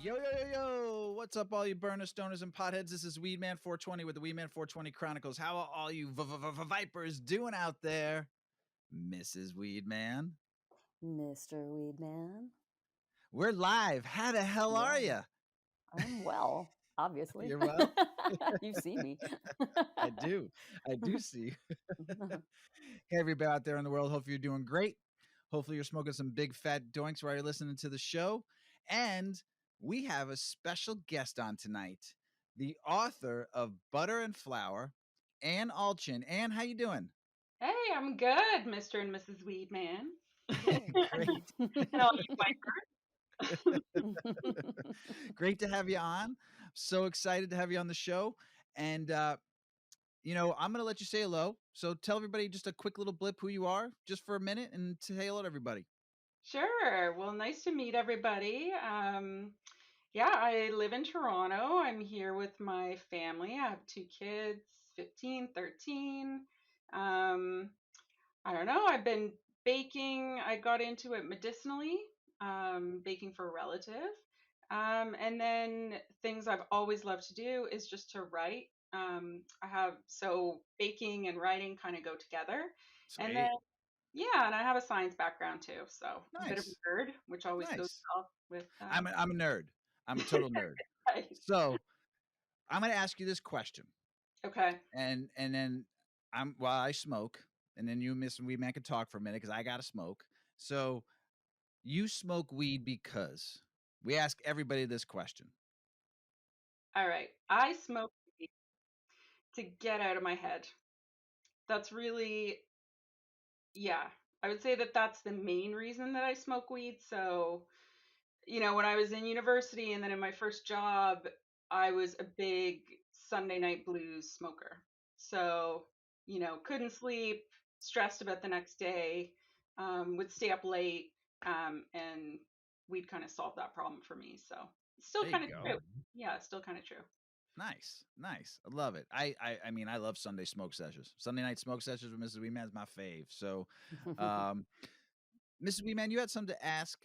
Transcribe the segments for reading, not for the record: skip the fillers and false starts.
Yo, yo, yo, yo. What's up, all you burners, stoners, and potheads? This is Weedman420 with the Weedman420 Chronicles. How are all you vipers doing out there? Mrs. Weedman. Mr. Weedman. We're live. How the hell are you? I'm well, obviously. You're well? You see me. I do. I do see. Hey, everybody out there in the world. Hopefully you're doing great. Hopefully you're smoking some big fat doinks while you're listening to the show. And we have a special guest on tonight, the author of Butter and Flour, Ann Allchin. Ann, how you doing? Hey, I'm good, Mr. and Mrs. Weedman. Great. And all you bikers. Great to have you on. So excited to have you on the show. And, I'm going to let you say hello. So tell everybody just a quick little blip who you are just for a minute and say hello to everybody. Sure. Well, nice to meet everybody. Yeah, I live in Toronto. I'm here with my family. I have two kids, 15, 13. Um, I don't know. I've been baking. I got into it medicinally, baking for a relative. And then things I've always loved to do is just to write. So baking and writing kind of go together. Sweet. And then, yeah, and I have a science background too. So a bit of Nice. a nerd, which always goes Nice. well with. I'm a nerd. I'm a total nerd. Right. So I'm going to ask you this question. Okay. And then while I smoke, and then you and Miss Weedman can talk for a minute because I got to smoke. So you smoke weed because we ask everybody this question. All right. I smoke weed to get out of my head. That's really, yeah, I would say that that's the main reason that I smoke weed. So, when I was in university and then in my first job, I was a big Sunday night blues smoker. So, couldn't sleep, stressed about the next day, would stay up late, and we'd kind of solve that problem for me. So it's still kind of true. Yeah, it's still kind of true. Nice. I love it. I mean, I love Sunday smoke sessions. Sunday night smoke sessions with Mrs. Weedman is my fave. So, Mrs. Weedman, you had something to ask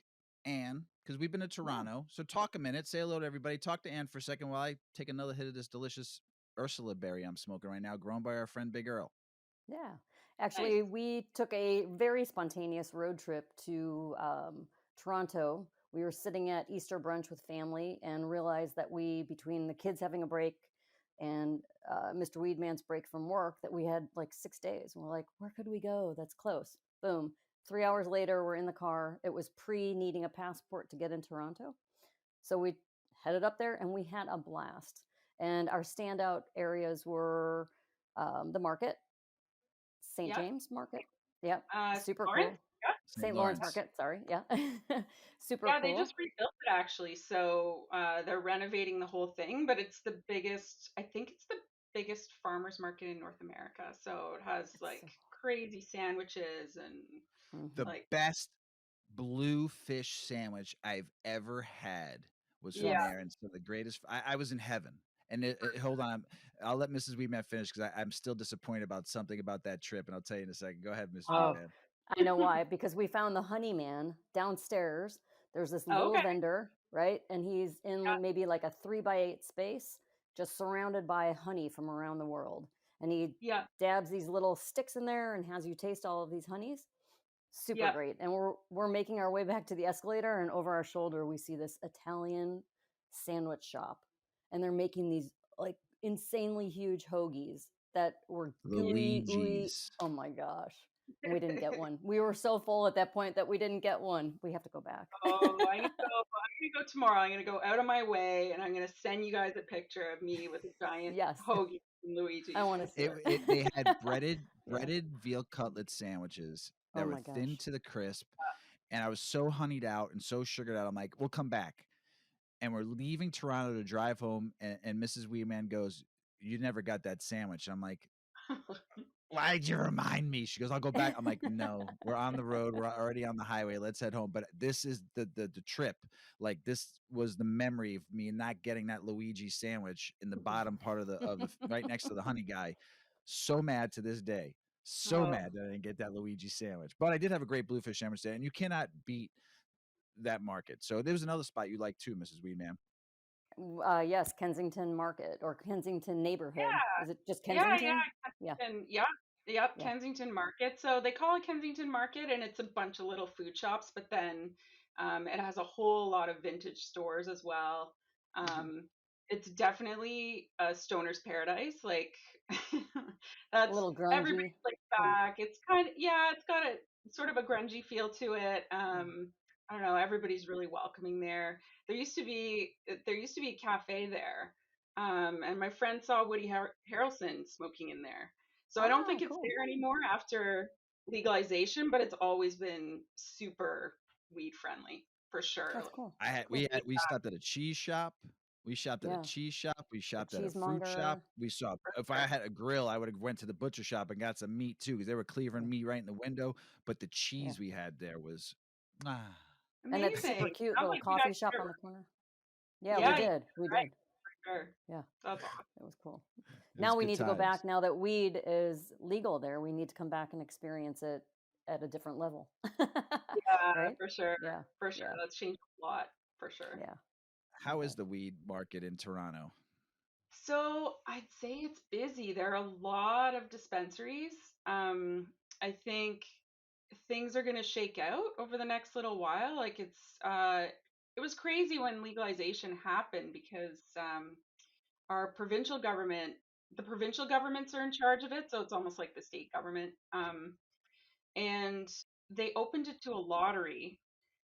Ann because we've been to Toronto. So talk a minute, say hello to everybody. Talk to Ann for a second while I take another hit of this delicious Ursula berry I'm smoking right now, grown by our friend Big Earl. Yeah. Actually, we took a very spontaneous road trip to Toronto. We were sitting at Easter brunch with family and realized that between the kids having a break and Mr. Weedman's break from work, that we had like 6 days. And we're like, where could we go? That's close. Boom. 3 hours later, we're in the car. It was needing a passport to get in Toronto. So we headed up there and we had a blast. And our standout areas were the market, St. James Market. Yep. Super Lawrence? cool. Yeah. St. Lawrence Market. Sorry. Yeah. Super cool. Yeah, they just rebuilt it actually. So they're renovating the whole thing, but it's the biggest, I think it's the biggest farmers market in North America. So it has crazy sandwiches and the best blue fish sandwich I've ever had was from there. And so the greatest, I was in heaven. And hold on, I'll let Mrs. Weedman finish because I'm still disappointed about something about that trip, and I'll tell you in a second. Go ahead, Mrs. Weedman. I know why, because we found the honey man downstairs. There's this little vendor, right? And he's in maybe like a 3x8 space, just surrounded by honey from around the world. And he dabs these little sticks in there and has you taste all of these honeys. Super great. And we're making our way back to the escalator, and over our shoulder we see this Italian sandwich shop, and they're making these like insanely huge hoagies that were gooey. Oh my gosh. And we didn't get one. We were so full at that point that we didn't get one. We have to go back. I'm gonna go tomorrow. I'm gonna go out of my way and I'm gonna send you guys a picture of me with a giant hoagie from Luigi. I want to see it. They had breaded veal cutlet sandwiches that were thin to the crisp. And I was so honeyed out and so sugared out. I'm like, we'll come back. And we're leaving Toronto to drive home. And Mrs. Weedman goes, you never got that sandwich. And I'm like, why'd you remind me? She goes, I'll go back. I'm like, no, we're on the road. We're already on the highway. Let's head home. But this is the trip. Like, this was the memory of me not getting that Luigi sandwich in the bottom part of the right next to the honey guy. So mad to this day. So mad that I didn't get that Luigi sandwich. But I did have a great bluefish sandwich there, and you cannot beat that market. So there was another spot you like too, Mrs. Weedman. Yes, Kensington Market or Kensington neighborhood. Yeah. Is it just Yeah, Kensington? Yeah. Kensington, yep, yep, Yeah. Kensington Market. So they call it Kensington Market, and it's a bunch of little food shops, but then it has a whole lot of vintage stores as well. It's definitely a stoner's paradise. Like A that's little grungy. everybody's like Yeah. back. It's kind of, yeah, it's got a sort of a grungy feel to it. I don't know. Everybody's really welcoming there. There used to be a cafe there, and my friend saw Woody Harrelson smoking in there. So I don't Ah, think it's cool. there anymore after legalization, but it's always been super weed friendly for sure. That's cool. We stopped at a cheese shop. We shopped at a Yeah. cheese shop. We A shopped at a fruit shop. cheesemonger. We saw For if I sure. had a grill, I would have went to the butcher shop and got some meat too, because they were cleaving Yeah. meat right in the window. But the Yeah. cheese we had there was ah. And that super Amazing. cute Sounds little like you guys coffee shop are, on the corner. Yeah, we yeah, did. We right, did. for sure. Yeah. That's awesome. It was cool. It was Now we good need to go times. back. Now that weed is legal there, we need to come back and experience it at a different level. Yeah, Right? for sure. Yeah. For sure. Yeah. That's changed a lot, for sure. Yeah. How is Okay. the weed market in Toronto? So I'd say it's busy. There are a lot of dispensaries. Um, I think things are going to shake out over the next little while. Like it was crazy when legalization happened because our provincial government, the provincial governments are in charge of it, so it's almost like the state government. And they opened it to a lottery,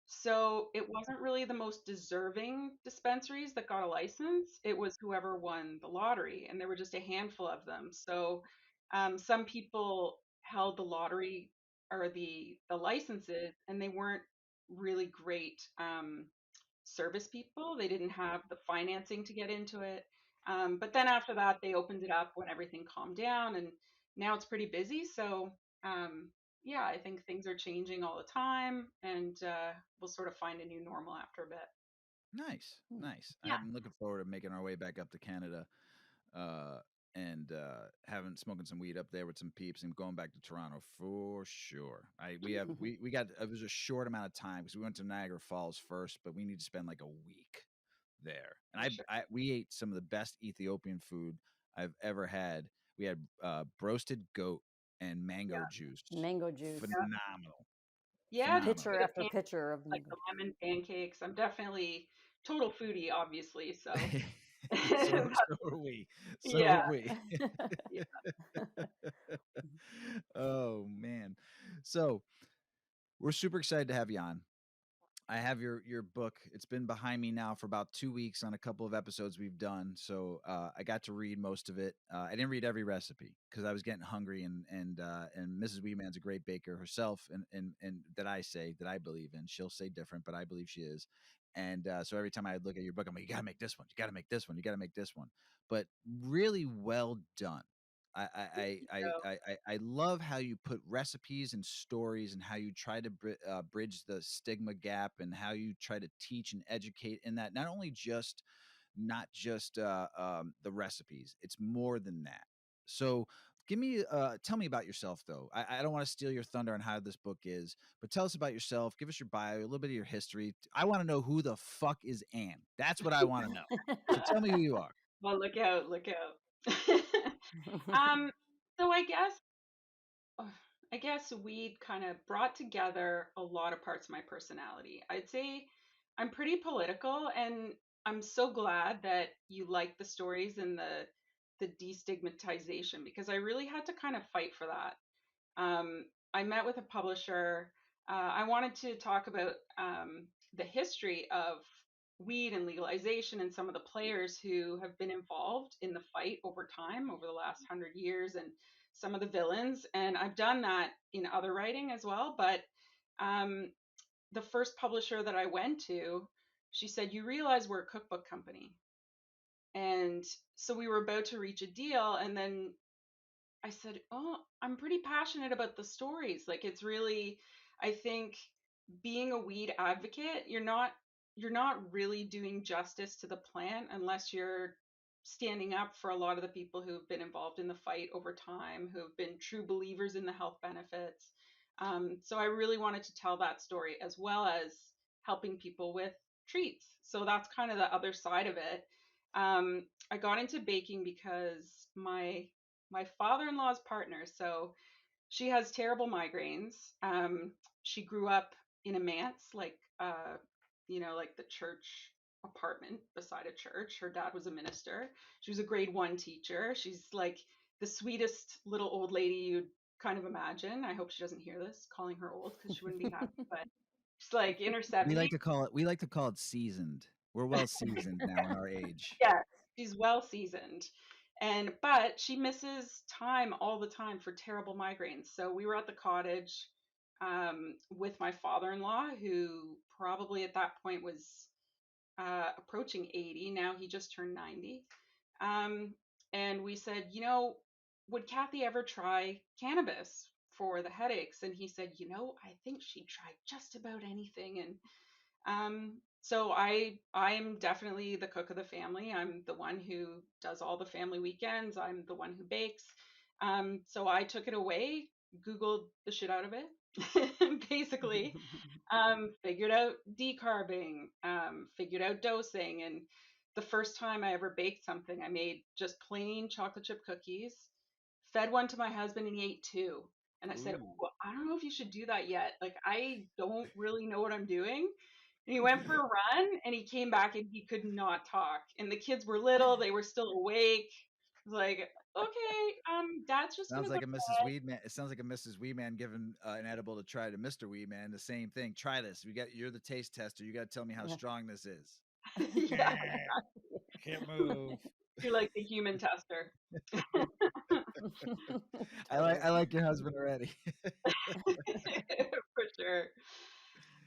so it wasn't really the most deserving dispensaries that got a license. It was whoever won the lottery, and there were just a handful of them. So some people held the lottery or the licenses, and they weren't really great service people. They didn't have the financing to get into it. But then after that, they opened it up when everything calmed down, and now it's pretty busy. So um, yeah, I think things are changing all the time, and we'll sort of find a new normal after a bit. Nice, Hmm. nice. Yeah, I'm looking forward to making our way back up to Canada, uh, and having smoking some weed up there with some peeps, and going back to Toronto for sure. We got it was a short amount of time because we went to Niagara Falls first, but we need to spend like a week there. And for sure. I we ate some of the best Ethiopian food I've ever had. We had broasted goat and mango Yeah, juice. Mango juice. yeah, Phenomenal, yeah. The phenomenal. Pitcher the after pitcher of like mango the juice. lemon pancakes. I'm definitely total foodie, obviously. So So are we. So yeah, are we. yeah. Oh man. So we're super excited to have you on. I have your book. It's been behind me now for about 2 weeks on a couple of episodes we've done. So I got to read most of it. I didn't read every recipe because I was getting hungry, and Mrs. Weeman's a great baker herself, and that I believe in. She'll say different, but I believe she is. And so every time I look at your book, I'm like, you gotta make this one. You gotta make this one. You gotta make this one. But really well done. I So I love how you put recipes and stories and how you try to bridge the stigma gap and how you try to teach and educate in that not just the recipes. It's more than that. So tell me about yourself though. I don't want to steal your thunder on how this book is, but tell us about yourself. Give us your bio, a little bit of your history. I want to know who the fuck is Ann. That's what I want to know. So tell me who you are. well, look out, look out. um, so uh, I guess weed kind of brought together a lot of parts of my personality. I'd say I'm pretty political, and I'm so glad that you like the stories and the destigmatization, because I really had to kind of fight for that. I met with a publisher. I wanted to talk about the history of weed and legalization and some of the players who have been involved in the fight over time, over the last 100 years, and some of the villains. And I've done that in other writing as well. But um, the first publisher that I went to, she said, "You realize we're a cookbook company." And so we were about to reach a deal. And then I said, "Oh, I'm pretty passionate about the stories. Like it's really, I think being a weed advocate, you're not really doing justice to the plant unless you're standing up for a lot of the people who've been involved in the fight over time, who've been true believers in the health benefits." So I really wanted to tell that story as well as helping people with treats. So that's kind of the other side of it. I got into baking because my father-in-law's partner, so she has terrible migraines. She grew up in a manse, like like the church apartment beside a church. Her dad was a minister. She was a grade 1 teacher. She's like the sweetest little old lady you'd kind of imagine. I hope she doesn't hear this, calling her old, because she wouldn't be happy. But she's like in her 70s. We like to call it seasoned. We're well seasoned now in our age. Yeah, she's well seasoned. But she misses time all the time for terrible migraines. So we were at the cottage with my father-in-law, who probably at that point was approaching 80. Now he just turned 90. And we said, would Kathy ever try cannabis for the headaches? And he said, I think she'd try just about anything. And so I am definitely the cook of the family. I'm the one who does all the family weekends. I'm the one who bakes. So I took it away, Googled the shit out of it, basically, figured out decarbing, figured out dosing. And the first time I ever baked something, I made just plain chocolate chip cookies, fed one to my husband, and he ate 2. And I said, well, I don't know if you should do that yet. Like, I don't really know what I'm doing. And he went for a run, and he came back, and he could not talk. And the kids were little; they were still awake. I was like, okay, Dad's just sounds gonna like go a to Mrs. bed. Weedman. It sounds like a Mrs. Weedman giving an edible to try to Mr. Weedman. The same thing. Try this. You're the taste tester. You got to tell me how strong this is. Yeah, I can't move. you're like the human tester. I like your husband already. For sure.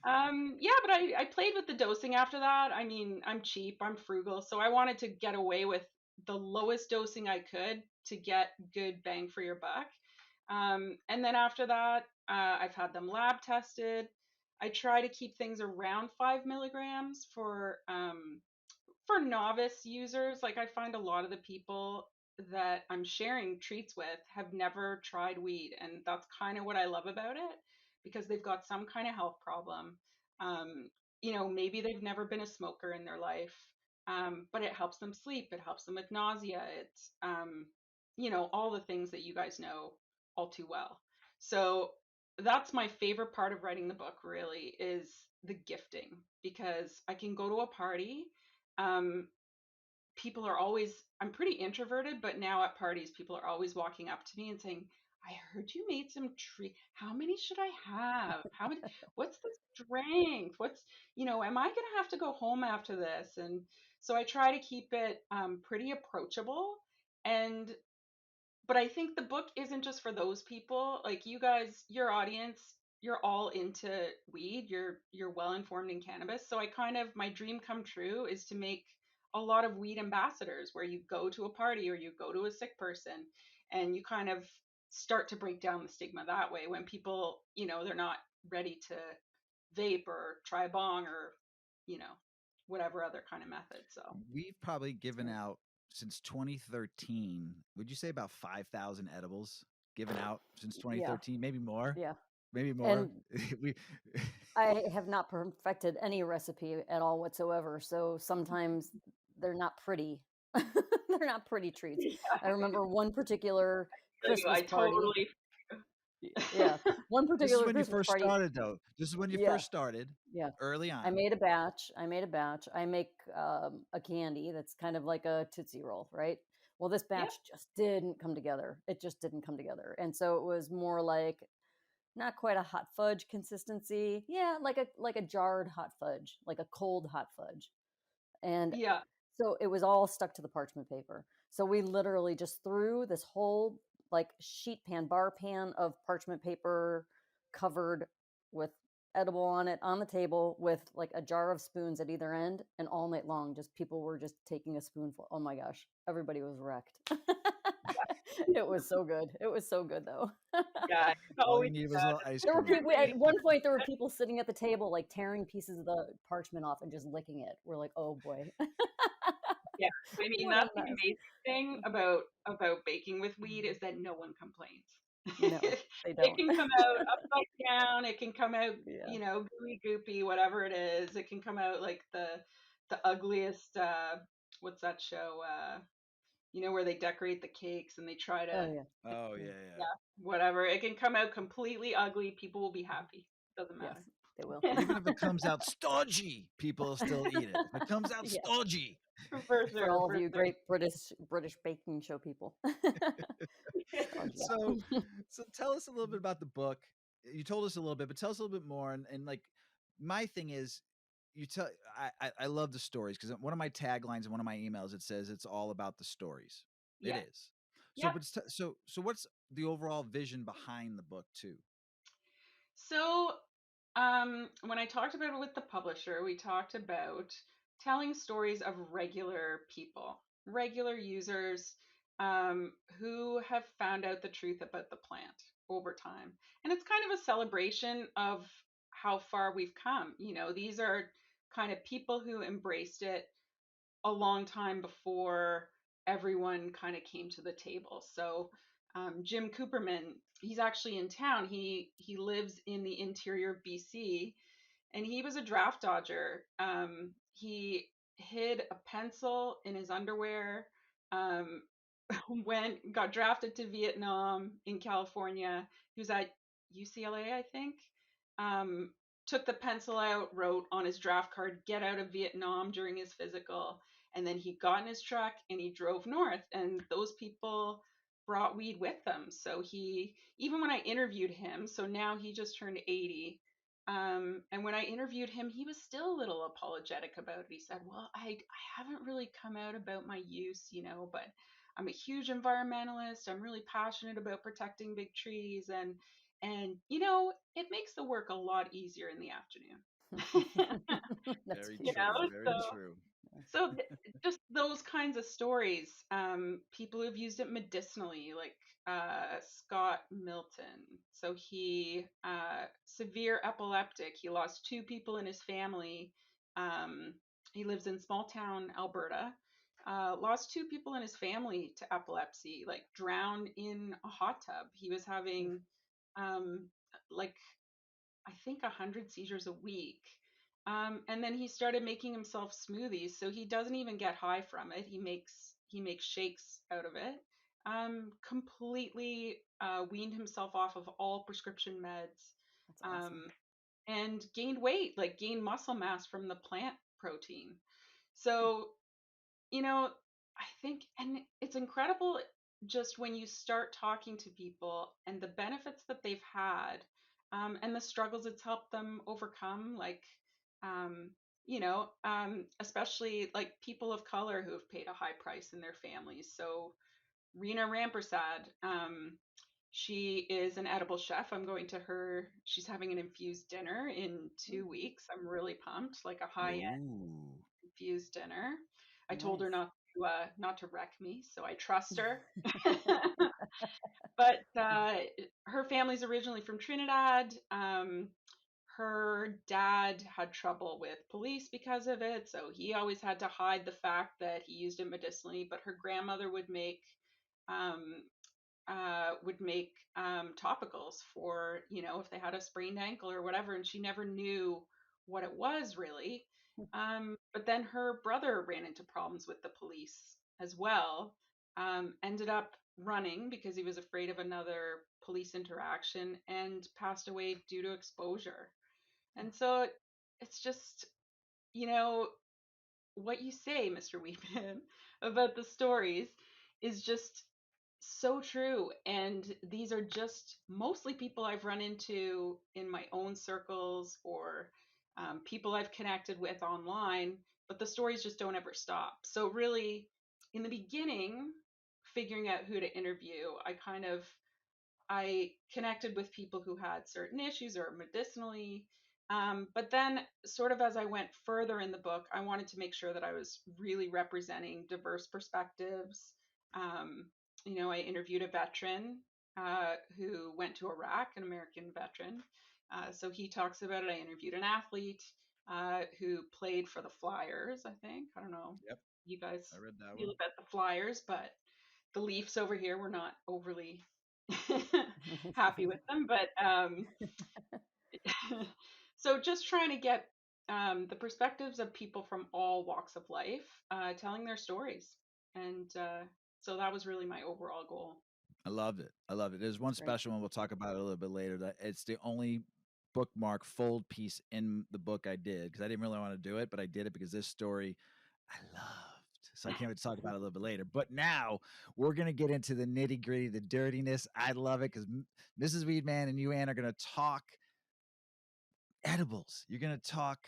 Yeah, but I played with the dosing after that. I mean, I'm cheap, I'm frugal, so I wanted to get away with the lowest dosing I could to get good bang for your buck. And then after that, I've had them lab tested. I try to keep things around 5 milligrams for novice users. Like, I find a lot of the people that I'm sharing treats with have never tried weed, and that's kind of what I love about it, because they've got some kind of health problem. um, Maybe they've never been a smoker in their life, but it helps them sleep, it helps them with nausea, it's all the things that you guys know all too well. So that's my favorite part of writing the book, really, is the gifting, because I can go to a party. um, People are always, I'm pretty introverted, but now at parties, people are always walking up to me and saying, I heard you made some tree. How many should I have? How many? What's the strength? Am I going to have to go home after this? And so I try to keep it pretty approachable. And but I think the book isn't just for those people. Like, you guys, your audience, you're all into weed. You're well informed in cannabis. So my dream come true is to make a lot of weed ambassadors, where you go to a party or you go to a sick person, and you kind of start to break down the stigma that way, when people, they're not ready to vape or try a bong or, you know, whatever other kind of method. So we've probably given out since 2013. Would you say about 5,000 edibles given out since 2013? Maybe more. Yeah. Maybe more. And I have not perfected any recipe at all whatsoever. So sometimes they're not pretty. They're not pretty treats. Yeah. I remember one particular Christmas party. Totally. Yeah. One particular This is when Christmas you first party. started, though. This is when you first started. Yeah. Early on. I made a batch. I make a candy that's kind of like a Tootsie Roll, right? Well, this batch just didn't come together. It just didn't come together. And so it was more like, not quite a hot fudge consistency. Yeah, like a jarred hot fudge, like a cold hot fudge. And so it was all stuck to the parchment paper. So we literally just threw this whole like bar pan of parchment paper covered with edible on it on the table, with like a jar of spoons at either end, and all night long just people were just taking a spoonful. Oh my gosh, everybody was wrecked. It was so good. It was so good, though. Yeah. All you need was a little ice There were cream. people, at one point, there were people sitting at the table, like tearing pieces of the parchment off and just licking it. We're like, oh boy. Yeah. I mean, that's the amazing thing about baking with weed, is that no one complains. No, they It don't. can come out upside down. It can come out, gooey goopy, whatever it is. It can come out like the ugliest. What's that show? Where they decorate the cakes and they try to. Oh yeah. Whatever. It can come out completely ugly. People will be happy. Doesn't Yes, matter. they will. Even if it comes out stodgy, people will still eat it. If it comes out stodgy. For For all of you great British baking show people. So tell us a little bit about the book. You told us a little bit, but tell us a little bit more. And like, my thing is, I love the stories, because one of my taglines in one of my emails, it says it's all about the stories. Yeah. It is. So, but so what's the overall vision behind the book too? So, when I talked about it with the publisher, we talked about telling stories of regular people, regular users, who have found out the truth about the plant over time. And it's kind of a celebration of how far we've come. These are kind of people who embraced it a long time before everyone kind of came to the table. So Jim Cooperman, he's actually in town. He lives in the interior of BC, and he was a draft dodger. He hid a pencil in his underwear. Um, got drafted to Vietnam in California. He was at UCLA, I think. Um, Took the pencil out, wrote on his draft card, "Get out of Vietnam" during his physical. And then he got in his truck and he drove north. And those people brought weed with them. So even when I interviewed him, so now he just turned 80. And when I interviewed him, he was still a little apologetic about it. He said, "Well, I haven't really come out about my use, but I'm a huge environmentalist. I'm really passionate about protecting big trees, and it makes the work a lot easier in the afternoon." Very true. Very true. So just those kinds of stories. People who've used it medicinally, like Scott Milton. So he severe epileptic. He lost 2 people in his family. He lives in small town Alberta. Lost 2 people in his family to epilepsy, like drowned in a hot tub. He was having like I think 100 seizures a week. And then he started making himself smoothies, so he doesn't even get high from it. He makes shakes out of it. Completely weaned himself off of all prescription meds. That's awesome. And gained weight, like gained muscle mass from the plant protein. So, I think, and it's incredible just when you start talking to people and the benefits that they've had, and the struggles it's helped them overcome, like, especially like people of color who have paid a high price in their families. So Rena Rampersad, she is an edible chef. I'm going to her. She's having an infused dinner in 2 weeks. I'm really pumped, like a high-end infused dinner. I told her not to wreck me, so I trust her. But her family's originally from Trinidad. Her dad had trouble with police because of it, so he always had to hide the fact that he used it medicinally. But her grandmother um, would make topicals for, if they had a sprained ankle or whatever, and she never knew what it was really. But then her brother ran into problems with the police as well. Ended up running because he was afraid of another police interaction, and passed away due to exposure. And so it's just, you know, what you say, Mr. Weepin, about the stories is just so true. And these are just mostly people I've run into in my own circles, or people I've connected with online, but the stories just don't ever stop. So, really, in the beginning, figuring out who to interview, I connected with people who had certain issues or medicinally. But then, sort of as I went further in the book, I wanted to make sure that I was really representing diverse perspectives. I interviewed a veteran who went to Iraq, an American veteran. So he talks about it. I interviewed an athlete who played for the Flyers, I think. I don't know. Yep. You guys I read that feel one. about the Flyers, but the Leafs over here were not overly happy with them. But so just trying to get the perspectives of people from all walks of life, telling their stories. And so that was really my overall goal. I loved it. I love it. There's one special one we'll talk about it a little bit later. That it's the only bookmark fold piece in the book I did because I didn't really want to do it, but I did it because this story I loved. So I can't wait to talk about it a little bit later. But now we're gonna get into the nitty gritty, the dirtiness. I love it because Mrs. Weedman and you, Ann, are gonna talk edibles. You're gonna talk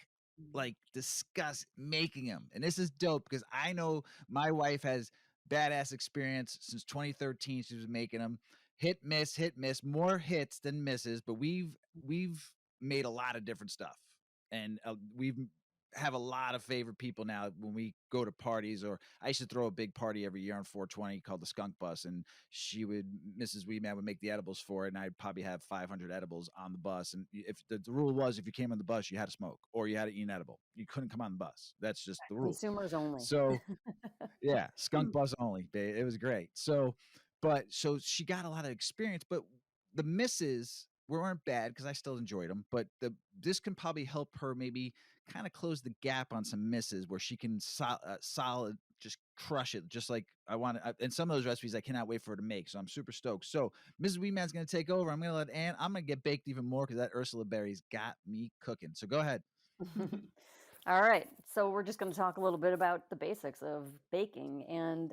like discuss making them, and this is dope because I know my wife has badass experience since 2013. She was making them, hit miss, more hits than misses, but we've made a lot of different stuff, and we've have a lot of favorite people now when we go to parties. Or I used to throw a big party every year on 420 called the Skunk Bus, and Mrs. Weedman would make the edibles for it, and I'd probably have 500 edibles on the bus. And if the rule was, if you came on the bus, you had to smoke or you had to eat an edible. You couldn't come on the bus. That's just the rule. Consumers only. So yeah, Skunk Bus only. It was great. So she got a lot of experience, but the misses weren't bad because I still enjoyed them. But this can probably help her maybe kind of close the gap on some misses where she can solid just crush it, just like I want to. And some of those recipes I cannot wait for her to make, so I'm super stoked. So Mrs. Weedman's going to take over. I'm going to let Ann. I'm going to get baked even more because that Ursula berry's got me cooking. So go ahead. All right, so we're just going to talk a little bit about the basics of baking and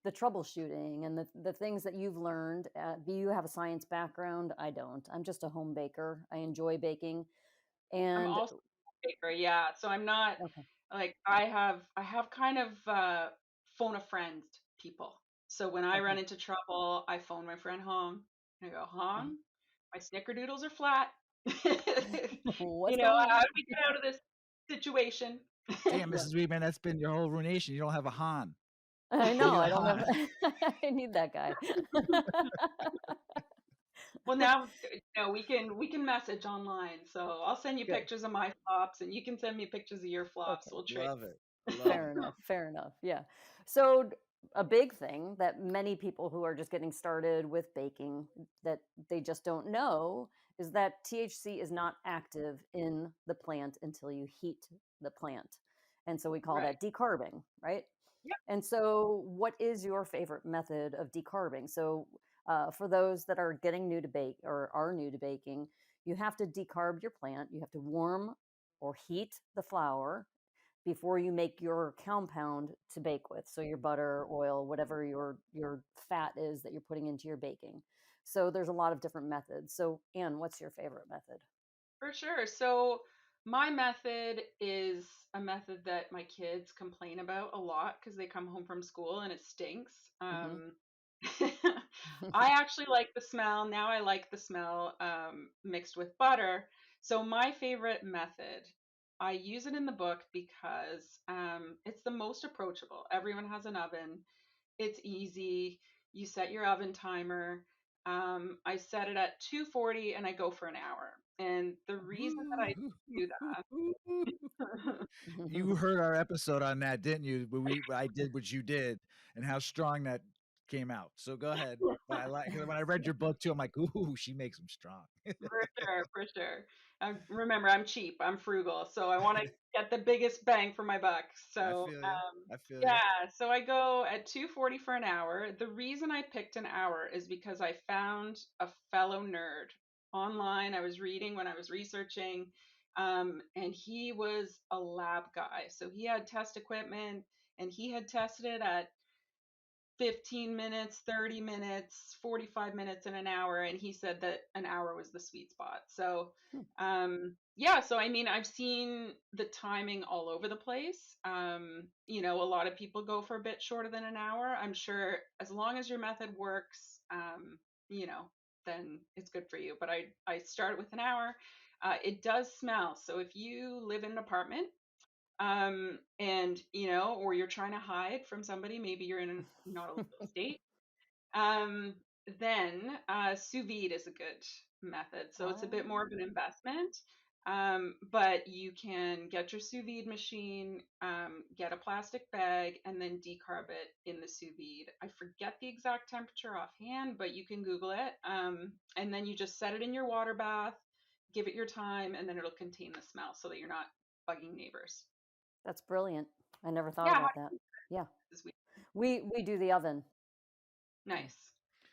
the troubleshooting and the things that you've learned. You have a science background. I don't. I'm just a home baker. I enjoy baking. And I'm also a baker, yeah. So I'm not like I have kind of phone a friend people. So when I run into trouble, I phone my friend Hong and I go, Hong, my snickerdoodles are flat. What's You know, how do we get out of this situation? Damn, Mrs. Weedman, that's been your whole ruination. You don't have a Han. I know. I don't have. I need that guy. Well, now we can message online, so I'll send you pictures of my flops, and you can send me pictures of your flops. We'll trade. Love it. Fair enough. Yeah. So a big thing that many people who are just getting started with baking that they just don't know is that THC is not active in the plant until you heat the plant. And so we call that decarbing, right? Yep. And so what is your favorite method of decarbing? So for those that are getting new to bake or are new to baking, you have to decarb your plant. You have to warm or heat the flour before you make your compound to bake with. So your butter, oil, whatever your fat is that you're putting into your baking. So there's a lot of different methods. So Ann, what's your favorite method? For sure. So my method is a method that my kids complain about a lot because they come home from school and it stinks. I actually like the smell. Now I like the smell mixed with butter. So my favorite method, I use it in the book because it's the most approachable. Everyone has an oven. It's easy. You set your oven timer. I set it at 240 and I go for an hour. And the reason that I do that. You heard our episode on that, didn't you? I did what you did and how strong that came out. So go ahead. But I like when I read your book too. I'm like, ooh, she makes them strong. For sure. Remember, I'm cheap. I'm frugal, so I want to get the biggest bang for my buck. So I feel yeah, so I go at 240 for an hour. The reason I picked an hour is because I found a fellow nerd online. I was reading when I was researching, and he was a lab guy. So he had test equipment, and he had tested it at 15 minutes, 30 minutes, 45 minutes, and an hour. And he said that an hour was the sweet spot. So, yeah, so I mean, I've seen the timing all over the place. You know, a lot of people go for a bit shorter than an hour. I'm sure as long as your method works, you know, then it's good for you. But I started with an hour. It does smell. So if you live in an apartment, and you know, or you're trying to hide from somebody, maybe you're in not a legal state, then sous vide is a good method. So it's a bit more of an investment. But you can get your sous vide machine, get a plastic bag, and then decarb it in the sous vide. I forget the exact temperature offhand, but you can Google it. And then you just set it in your water bath, give it your time, and then it'll contain the smell so that you're not bugging neighbors. That's brilliant. I never thought Yeah, about that. Yeah. this week. We do the oven. Nice.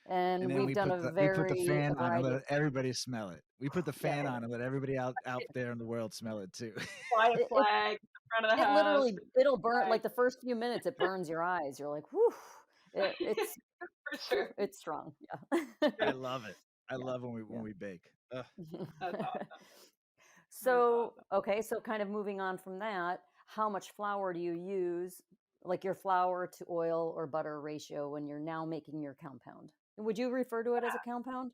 And then we've done a we put the very fan on and variety. let everybody smell it. We put the fan on and let everybody out there in the world smell it too. Fly a flag in front of the It house. literally, it'll burn, like the first few minutes, it burns your eyes. You're like, whew. It's For sure. It's strong. Yeah. I love it. I love when we bake. That's awesome. So, okay, so kind of moving on from that, how much flour do you use, like your flour to oil or butter ratio when you're now making your compound? Would you refer to it as a compound?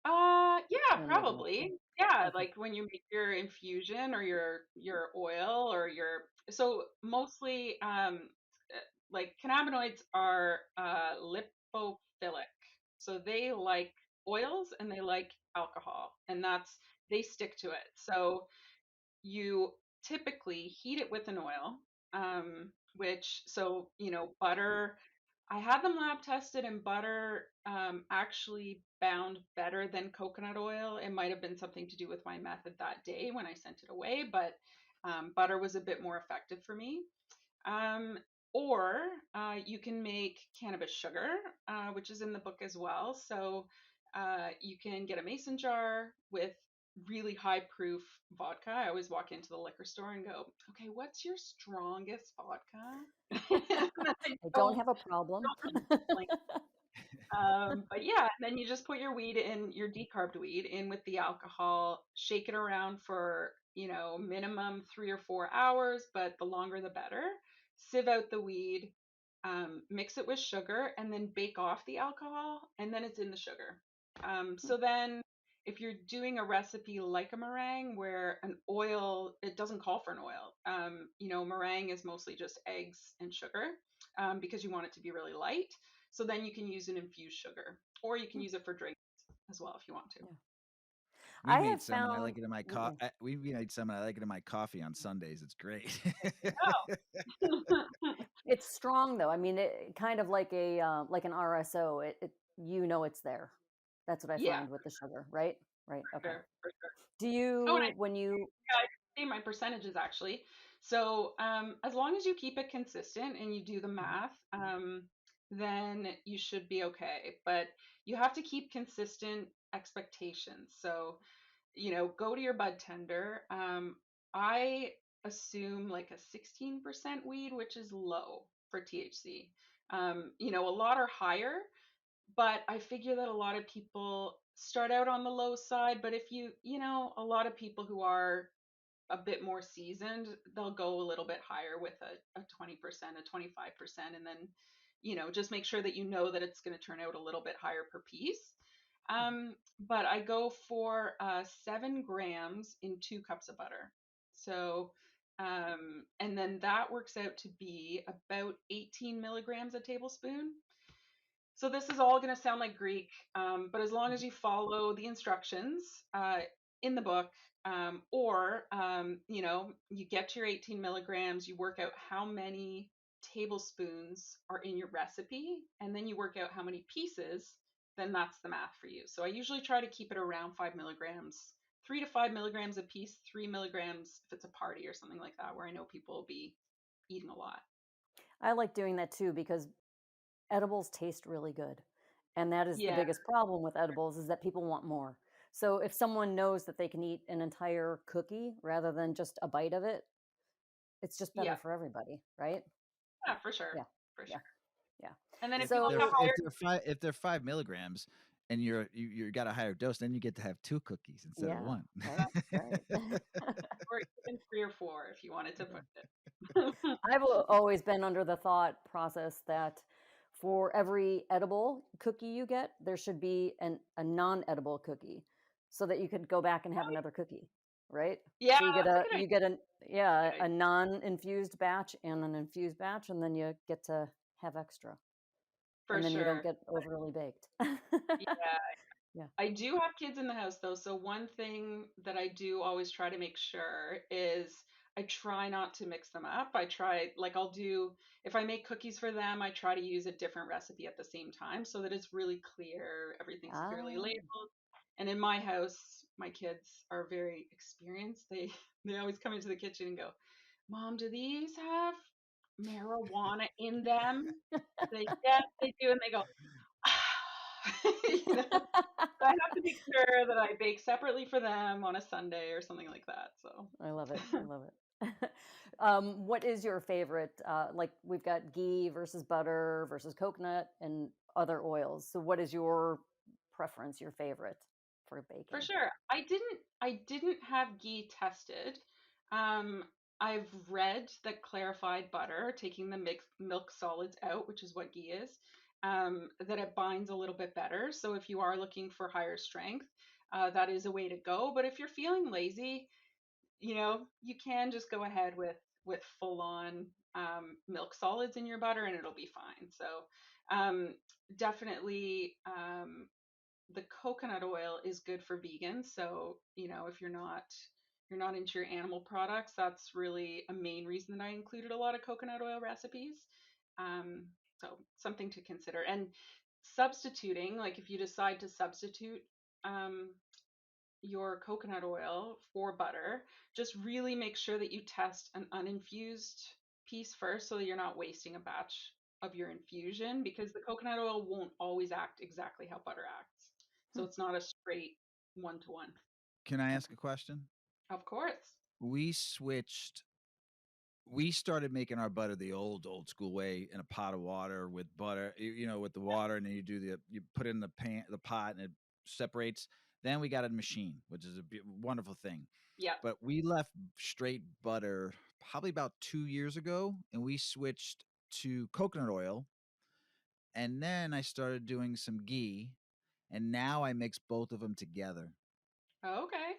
Yeah, Or maybe not. probably. Yeah, Okay. like when you make your infusion or your oil or your so mostly like cannabinoids are lipophilic. So they like oils and they like alcohol, and they stick to it. So you typically heat it with an oil, which butter. I had them lab tested, and butter actually bound better than coconut oil. It might have been something to do with my method that day when I sent it away, but butter was a bit more effective for me. Um, or you can make cannabis sugar, which is in the book as well. So you can get a mason jar with really high proof vodka. I always walk into the liquor store and go, okay, what's your strongest vodka? I don't have a problem. But yeah, then you just put your weed in, your decarbed weed in with the alcohol, shake it around for, minimum 3 or 4 hours, but the longer the better. Sieve out the weed, mix it with sugar, and then bake off the alcohol, and then it's in the sugar. So then if you're doing a recipe like a meringue where an oil, it doesn't call for an oil. Meringue is mostly just eggs and sugar because you want it to be really light. So then you can use an infused sugar, or you can use it for drinks as well if you want to. Yeah. We I made have some, and I like found it in my coffee. We made some, and I like it in my coffee on Sundays. It's great. it's strong though. I mean, it kind of like like an RSO. It it's there. That's what I Yeah, find with the sugar, right? Right. Okay. for sure. Do you when you say my percentages actually. So as long as you keep it consistent and you do the math, then you should be okay. But you have to keep consistent expectations. So go to your bud tender. I assume like a 16% weed, which is low for THC. A lot are higher, but I figure that a lot of people start out on the low side. But if a lot of people who are a bit more seasoned, they'll go a little bit higher with a 20%, a 25%, and then, just make sure that that it's going to turn out a little bit higher per piece. But I go for 7 grams in 2 cups of butter. So, and then that works out to be about 18 milligrams a tablespoon. So this is all going to sound like Greek, but as long as you follow the instructions in the book, or you get to your 18 milligrams, you work out how many tablespoons are in your recipe, and then you work out how many pieces, then that's the math for you. So I usually try to keep it around 5 milligrams, 3 to 5 milligrams a piece, 3 milligrams if it's a party or something like that, where I know people will be eating a lot. I like doing that too because edibles taste really good. And that is the biggest problem with edibles is that people want more. So if someone knows that they can eat an entire cookie rather than just a bite of it, it's just better for everybody, right? Yeah, for sure. Yeah. For sure. Yeah. And then if they're 5 milligrams and you got a higher dose, then you get to have 2 cookies instead of 1. Right. Or even 3 or 4 if you wanted to put it. I've always been under the thought process that for every edible cookie you get, there should be a non-edible cookie so that you could go back and have another cookie, right? Yeah, so you get a non-infused batch and an infused batch, and then you get to have extra. For and then sure. you don't get overly baked. Yeah. Yeah. I do have kids in the house though, so one thing that I do always try to make sure is I try not to mix them up. I try, like, I'll do, if I make cookies for them, I try to use a different recipe at the same time so that it's really clear, everything's clearly labeled. And in my house, my kids are very experienced. They always come into the kitchen and go, "Mom, do these have marijuana in them?" I say, "Yes, they do." And they go, you know, so I have to make sure that I bake separately for them on a Sunday or something like that. So I love it. I love it. What is your favorite? Like we've got ghee versus butter versus coconut and other oils. So what is your preference, your favorite for baking? for sure, I didn't have ghee tested. Um, I've read that clarified butter, taking the milk solids out, which is what ghee is, that it binds a little bit better. So if you are looking for higher strength, that is a way to go. But if you're feeling lazy, you can just go ahead with full on milk solids in your butter and it'll be fine. So definitely the coconut oil is good for vegans. So if you're not into your animal products, that's really a main reason that I included a lot of coconut oil recipes. Um, so something to consider. And substituting, like if you decide to substitute um, your coconut oil for butter, just really make sure that you test an uninfused piece first so that you're not wasting a batch of your infusion, because the coconut oil won't always act exactly how butter acts. So it's not a straight one-to-one. Can I ask a question? Of course. We switched. We started making our butter the old school way in a pot of water with butter, with the water, and then you put it in the pot, and it separates. Then we got a machine, which is a wonderful thing. Yeah. But we left straight butter probably about 2 years ago, and we switched to coconut oil. And then I started doing some ghee, and now I mix both of them together. Okay.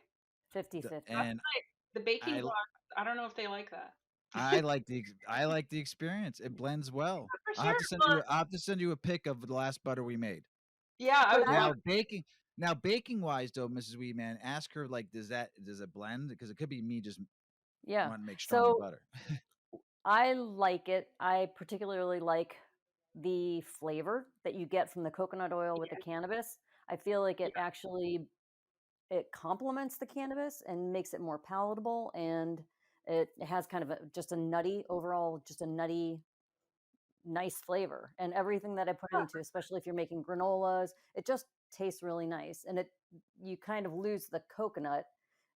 50-50. And The baking I blocks, I don't know if they like that. I like the experience. It blends well. For I'll sure. have to send you. I'll have to send you a pic of the last butter we made. Yeah, I would love. Now baking wise though, Mrs. Weedman, ask her, like, does it blend? Because it could be me just wanting to make stronger butter. I like it. I particularly like the flavor that you get from the coconut oil with the cannabis. I feel like it actually complements the cannabis and makes it more palatable, and it has kind of just a nutty overall, just a nutty, nice flavor. And everything that I put into, especially if you're making granolas, it just tastes really nice. And you kind of lose the coconut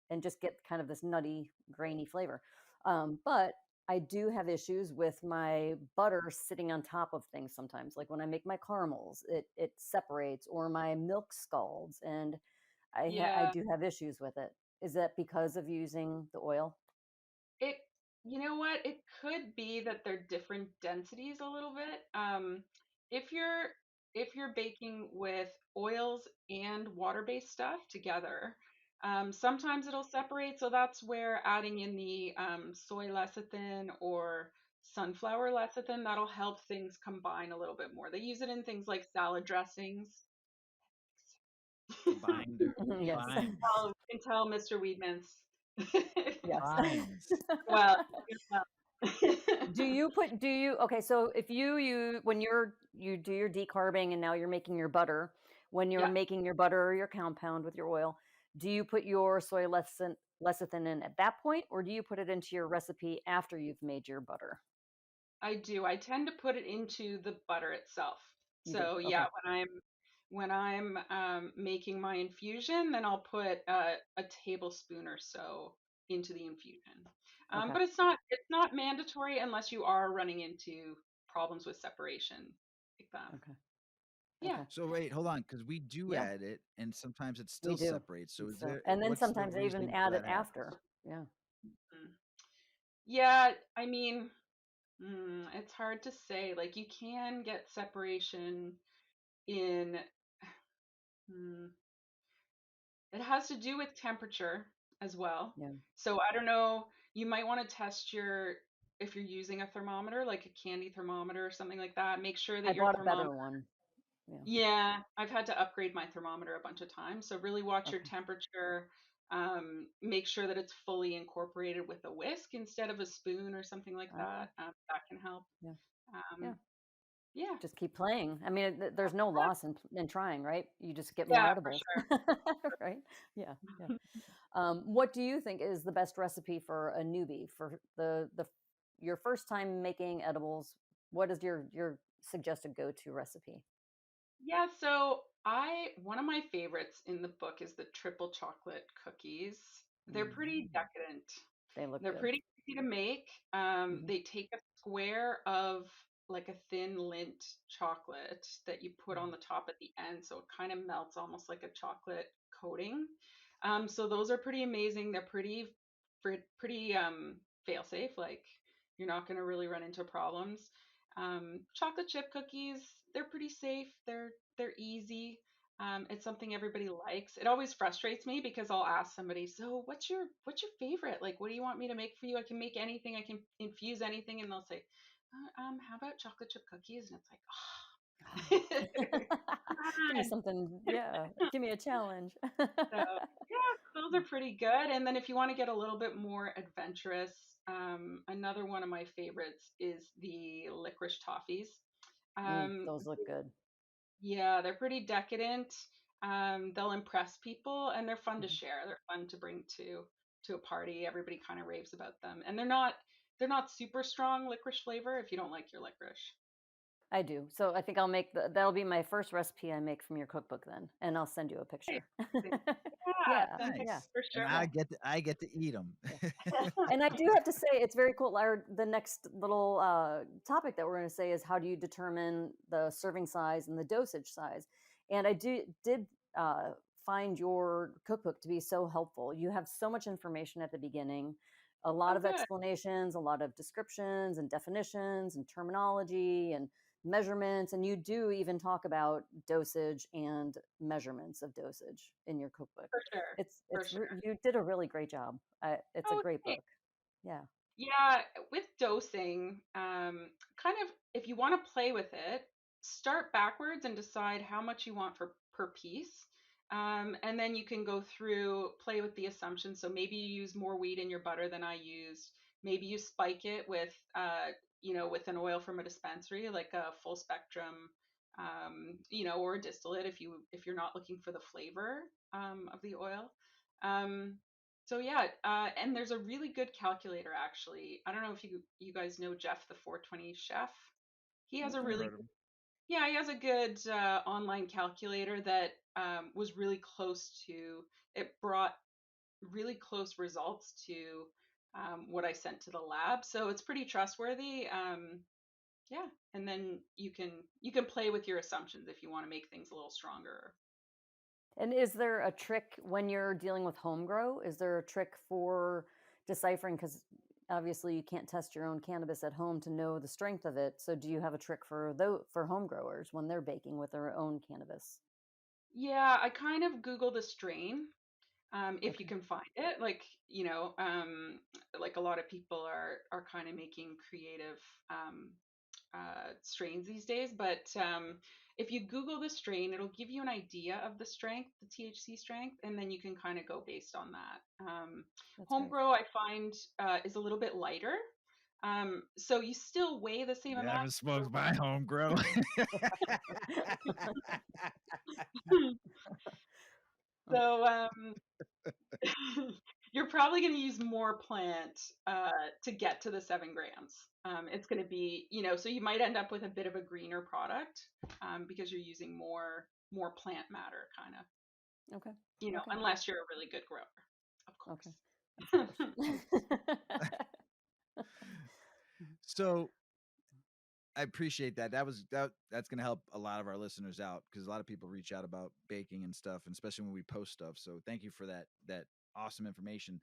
and just get kind of this nutty, grainy flavor. But I do have issues with my butter sitting on top of things sometimes. Like when I make my caramels, it separates, or my milk scalds, and I do have issues with it. Is that because of using the oil? You know what? It could be that they're different densities a little bit. If you're baking with oils and water-based stuff together, sometimes it'll separate. So that's where adding in the soy lecithin or sunflower lecithin, that'll help things combine a little bit more. They use it in things like salad dressings. Binder. Yes. You can tell Mr. Weedman's. Yes. Well, okay, so if when you do your decarbing and now you're making your butter, when you're making your butter or your compound with your oil, do you put your soy lecithin in at that point, or do you put it into your recipe after you've made your butter? I do. I tend to put it into the butter itself. So Okay. yeah, when I'm making my infusion, then I'll put a tablespoon or so into the infusion. Okay. But it's not mandatory unless you are running into problems with separation like that. Okay. Yeah. Okay. So wait, hold on, because we do add it, and sometimes it still do. separates. So And then what's sometimes the I even reasoning add for it that happens? after. Yeah. Yeah, I mean, it's hard to say. Like you can get separation in. It has to do with temperature as well. Yeah. So I don't know, you might want to test if you're using a thermometer, like a candy thermometer or something like that, make sure that I your bought a thermometer, better one. Yeah, I've had to upgrade my thermometer a bunch of times. So really watch your temperature. Make sure that it's fully incorporated with a whisk instead of a spoon or something like that. That can help. Yeah. Just keep playing. I mean, there's no loss in trying, right? You just get more Yeah, for edibles, sure. right? Yeah. What do you think is the best recipe for a newbie for your first time making edibles? What is your suggested go-to recipe? Yeah, so one of my favorites in the book is the triple chocolate cookies. They're pretty decadent. They look They're good. pretty easy to make. They take a square of like a thin lint chocolate that you put on the top at the end, so it kind of melts almost like a chocolate coating. So those are pretty amazing. They're pretty fail safe. Like you're not going to really run into problems. Chocolate chip cookies, they're pretty safe. They're easy. It's something everybody likes. It always frustrates me because I'll ask somebody, "So, what's your favorite? Like, what do you want me to make for you? I can make anything. I can infuse anything." And they'll say, how about chocolate chip cookies?" And it's like, Give me something. Yeah. Give me a challenge. So yeah, those are pretty good. And then if you want to get a little bit more adventurous, another one of my favorites is the licorice toffees. Those look good. Yeah, they're pretty decadent. They'll impress people and they're fun to share. They're fun to bring to a party. Everybody kind of raves about them. And they're not super strong licorice flavor if you don't like your licorice. I do. So I think that'll be my first recipe I make from your cookbook then, and I'll send you a picture. Yeah, Yeah, send yeah. for And sure. I get to eat them. And I do have to say it's very cool. The next little topic that we're going to say is how do you determine the serving size and the dosage size? And I did find your cookbook to be so helpful. You have so much information at the beginning, a lot Oh, of good. explanations, a lot of descriptions and definitions and terminology and measurements, and you do even talk about dosage and measurements of dosage in your cookbook. For sure. For sure. You did a really great job. It's a Oh, great thanks. book. Yeah. Yeah, with dosing, kind of if you want to play with it, start backwards and decide how much you want for per piece. And then you can go through, play with the assumptions. So maybe you use more wheat in your butter than I used. Maybe you spike it with an oil from a dispensary, like a full spectrum, or a distillate if you're not looking for the flavor of the oil. Um, so yeah, and there's a really good calculator actually. I don't know if you guys know Jeff the 420 chef. He has a I've really heard 'em. Yeah, he has a good online calculator that was really close to it brought really close results to what I sent to the lab. So it's pretty trustworthy. Yeah, and then you can play with your assumptions if you want to make things a little stronger. And is there a trick when you're dealing with home grow? Is there a trick for deciphering? Because obviously you can't test your own cannabis at home to know the strength of it. So do you have a trick for home growers when they're baking with their own cannabis? Yeah, I kind of Google the strain if you Okay. can find it. Like a lot of people are kind of making creative strains these days. But if you Google the strain, it'll give you an idea of the strength, the THC strength, and then you can kind of go based on that. That's Home great. grow, I find, is a little bit lighter. So you still weigh the same You amount. haven't smoked my home grow. So you're probably going to use more plant to get to the 7 grams. It's going to be, so you might end up with a bit of a greener product because you're using more plant matter, kind of, Okay. unless you're a really good grower, of Okay. course. Of course. So I appreciate that. That's going to help a lot of our listeners out because a lot of people reach out about baking and stuff, and especially when we post stuff. So thank you for that awesome information.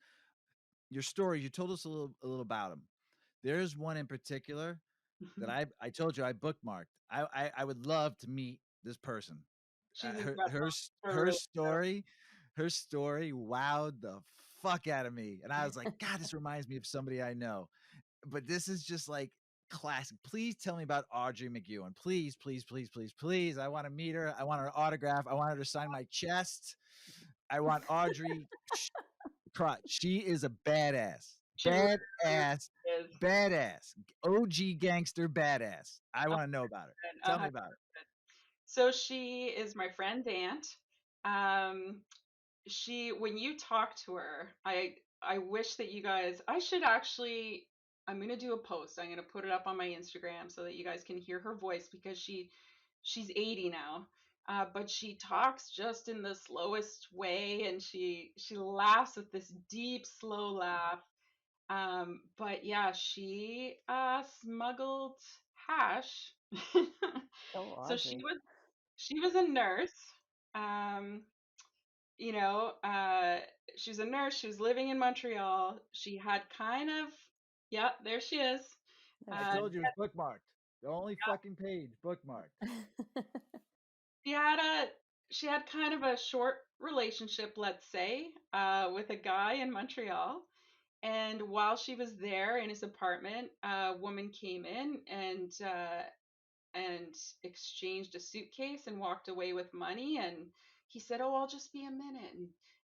Your story, you told us a little about them. There's one in particular that I told you I bookmarked. I would love to meet this person. She's Her incredible. her story, her story wowed the fuck out of me, and I was like, God, this reminds me of somebody I know. But this is just like classic. Please tell me about Audrey McEwen. Please, please, please, please, please. I want to meet her. I want her autograph. I want her to sign my chest. I want Audrey. She is a badass. Badass. Badass. OG gangster badass. I want to know about her. Tell me about her. So she is my friend's aunt. When you talk to her, I wish that you guys, I'm going to do a post. I'm going to put it up on my Instagram so that you guys can hear her voice, because she's 80 now. But she talks just in the slowest way, and she laughs with this deep, slow laugh. But yeah, she smuggled hash. So she was a nurse. You know, she was a nurse. She was living in Montreal. She had kind of, yeah, there she is. I told you it's bookmarked. The only fucking page bookmarked. She had kind of a short relationship, let's say, with a guy in Montreal. And while she was there in his apartment, a woman came in and exchanged a suitcase and walked away with money. And he said, "Oh, I'll just be a minute."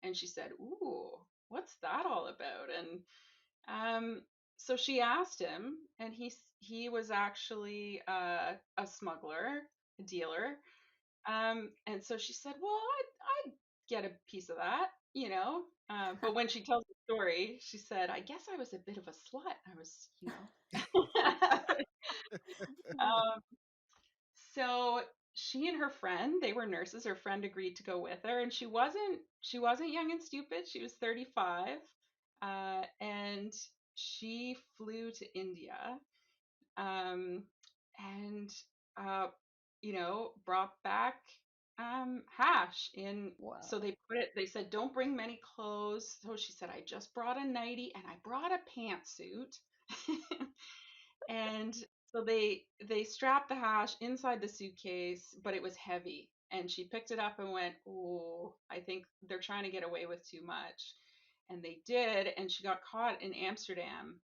And she said, "Ooh, what's that all about?" And so she asked him, and he was actually a smuggler, a dealer. And so she said, "Well, I'd get a piece of that, you know." But when she tells the story, she said, "I guess I was a bit of a slut. I was, you know." So she and her friend, they were nurses. Her friend agreed to go with her, and she wasn't young and stupid. She was 35, and she flew to India, um, and you know, brought back hash in. Wow. So they said, "Don't bring many clothes." So she said, "I just brought a nightie and I brought a pantsuit." And so they strapped the hash inside the suitcase, but it was heavy. And she picked it up and went, "Oh, I think they're trying to get away with too much." And they did, and she got caught in Amsterdam.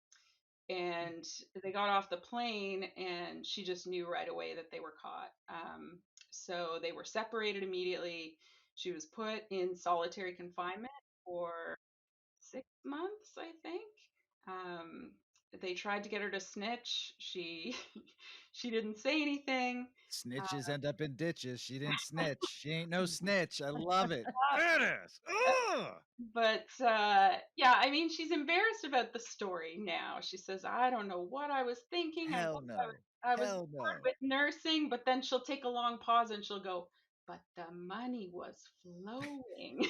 And they got off the plane, and she just knew right away that they were caught. So they were separated immediately. She was put in solitary confinement for 6 months, I think. They tried to get her to snitch. She she didn't say anything. Snitches end up in ditches. She didn't snitch. She ain't no snitch. I love it. Badass. But yeah, I mean, she's embarrassed about the story now. She says, "I don't know what I was thinking. Hell no. I was bored with nursing." But then she'll take a long pause and she'll go, "But the money was flowing."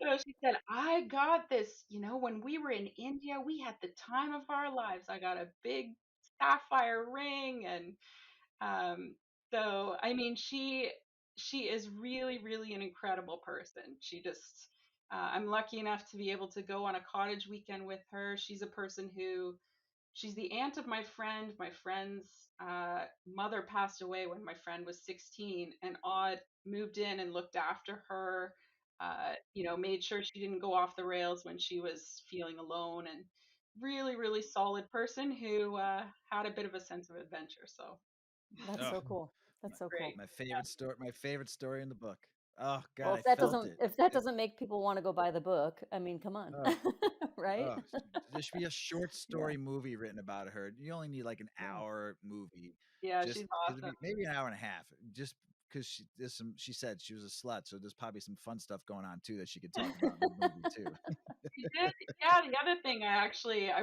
So she said, "I got this, you know, when we were in India, we had the time of our lives. I got a big sapphire ring." And so, I mean, she is really, really an incredible person. She just, I'm lucky enough to be able to go on a cottage weekend with her. She's a person who, she's the aunt of my friend. My friend's mother passed away when my friend was 16, and Odd moved in and looked after her. You know, made sure she didn't go off the rails when she was feeling alone, and really, really solid person who had a bit of a sense of adventure. So that's so cool. That's so cool. My favorite story. My favorite story in the book. Oh God, well, if that doesn't make people want to go buy the book, I mean, come on, right? There should be a short story movie written about her. You only need like an hour movie. Yeah, she's awesome. Maybe an hour and a half, just because she said she was a slut, so there's probably some fun stuff going on too that she could talk about in the movie too. She did. Yeah, the other thing I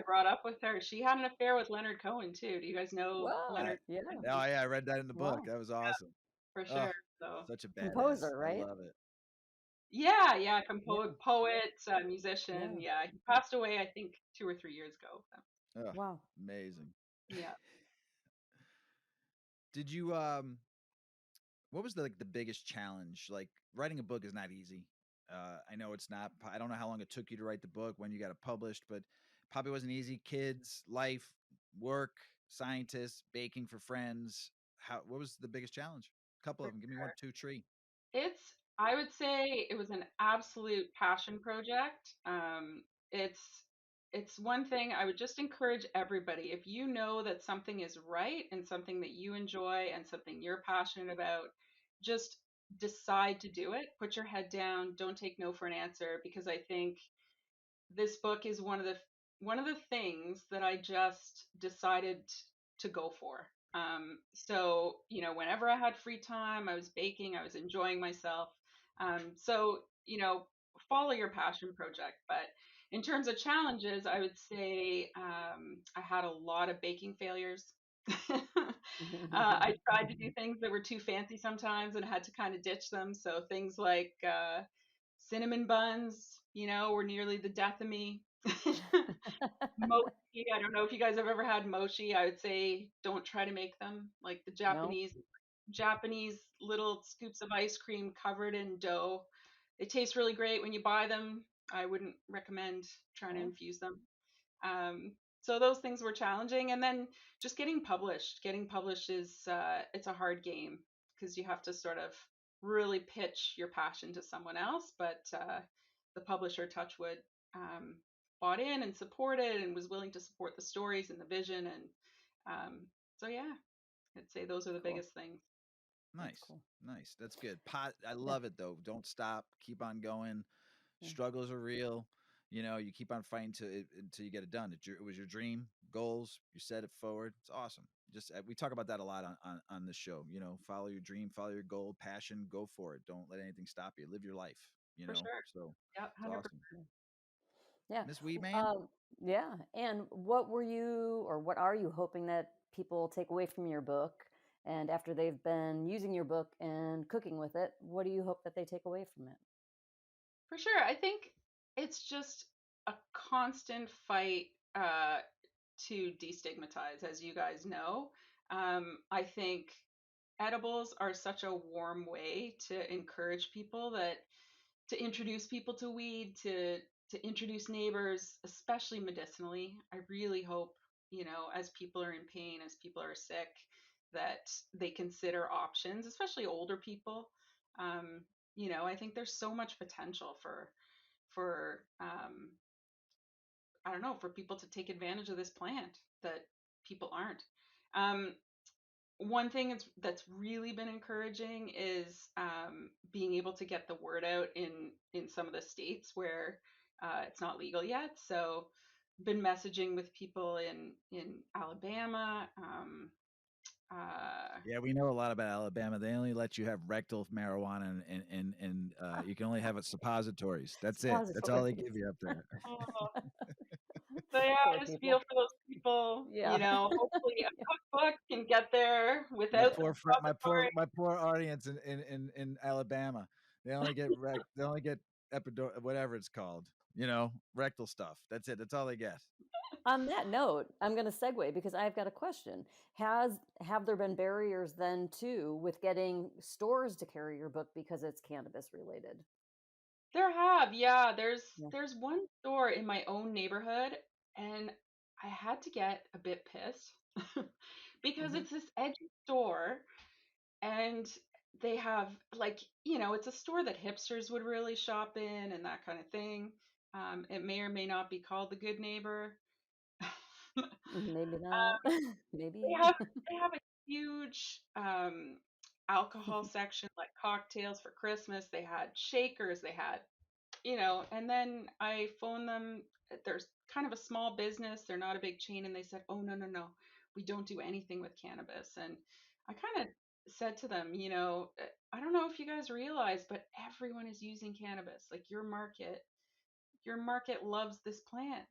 brought up with her, she had an affair with Leonard Cohen too. Do you guys know Leonard? Yeah. Oh yeah, I read that in the book. That was awesome. Yeah, for sure. So such a badass. Composer, right? I love it. Yeah, poet, musician. Yeah, he passed away, I think, 2 or 3 years ago. So. Wow, amazing. Yeah. Did you what was the biggest challenge? Like, writing a book is not easy. I know it's not. I don't know how long it took you to write the book, when you got it published, but probably wasn't easy. Kids, life, work, scientists, baking for friends. What was the biggest challenge? A couple of them. Give me 1, 2, 3. I would say it was an absolute passion project. It's it's one thing I would just encourage everybody. If you know that something is right and something that you enjoy and something you're passionate about, just decide to do it. Put your head down. Don't take no for an answer, because I think this book is one of the things that I just decided to go for. So whenever I had free time, I was baking, I was enjoying myself. So follow your passion project. But in terms of challenges, I would say I had a lot of baking failures. I tried to do things that were too fancy sometimes and had to kind of ditch them. So things like cinnamon buns, were nearly the death of me. Mochi, I don't know if you guys have ever had mochi. I would say don't try to make them like the No. Japanese little scoops of ice cream covered in dough. They taste really great when you buy them. I wouldn't recommend trying to infuse them. So those things were challenging, and then just getting published. Getting published is it's a hard game, because you have to sort of really pitch your passion to someone else. But the publisher, Touchwood, bought in and supported and was willing to support the stories and the vision, and so yeah, I'd say those are the Cool. biggest things. Nice. Cool. Nice. That's good. I love it though. Don't stop. Keep on going. Struggles are real. You keep on fighting until you get it done. It was your dream, goals. You set it forward. It's awesome. Just we talk about that a lot on this show. Follow your dream, follow your goal, passion, go for it. Don't let anything stop you. Live your life. For sure. So yeah, it's awesome. Yeah. Miss Weedman. Yeah. And what are you hoping that people take away from your book? And after they've been using your book and cooking with it, what do you hope that they take away from it? For sure. I think it's just a constant fight to destigmatize, as you guys know. I think edibles are such a warm way to encourage people, to introduce people to weed, to introduce neighbors, especially medicinally. I really hope, as people are in pain, as people are sick, that they consider options, especially older people. I think there's so much potential for I don't know, for people to take advantage of this plant that people aren't. Um, One thing that's really been encouraging is being able to get the word out in some of the states where it's not legal yet. So, been messaging with people in Alabama. Yeah, we know a lot about Alabama. They only let you have rectal marijuana, and you can only have it suppositories. That's it. That's all they give you up there. So yeah, Poor I just people. feel for those people. Yeah. Hopefully a cookbook can get there without the my poor audience in Alabama. They only get whatever it's called. Rectal stuff. That's it. That's all they get. On that note, I'm going to segue because I've got a question. Have there been barriers then too with getting stores to carry your book because it's cannabis related? There have, yeah. There's one store in my own neighborhood, and I had to get a bit pissed because it's this edgy store, and they have it's a store that hipsters would really shop in and that kind of thing. It may or may not be called the Good Neighbor. Maybe not. Maybe. They have a huge alcohol section, like cocktails for Christmas. They had shakers. They had and then I phoned them. There's kind of a small business. They're not a big chain. And they said, oh, no, no, no. We don't do anything with cannabis. And I kind of said to them, I don't know if you guys realize, but everyone is using cannabis. Like your market loves this plant.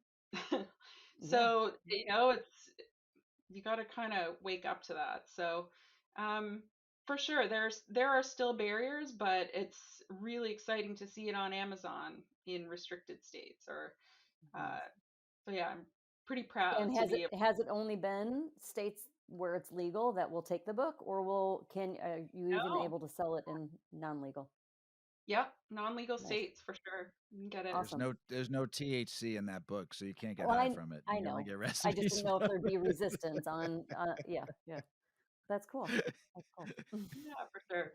So, it's, you got to kind of wake up to that. So, for sure, there are still barriers, but it's really exciting to see it on Amazon in restricted states. So yeah, I'm pretty proud And to be able. has it only been states where it's legal that will take the book, or are you even No, able to sell it in non-legal? yep, non-legal Nice. states for sure. You can get it. Awesome. There's no THC in that book, so you can't get Well, high from it. I You only know. get I just recipes didn't know if from there'd be it. resistance on. Yeah, yeah. That's cool. That's cool. Yeah, for sure.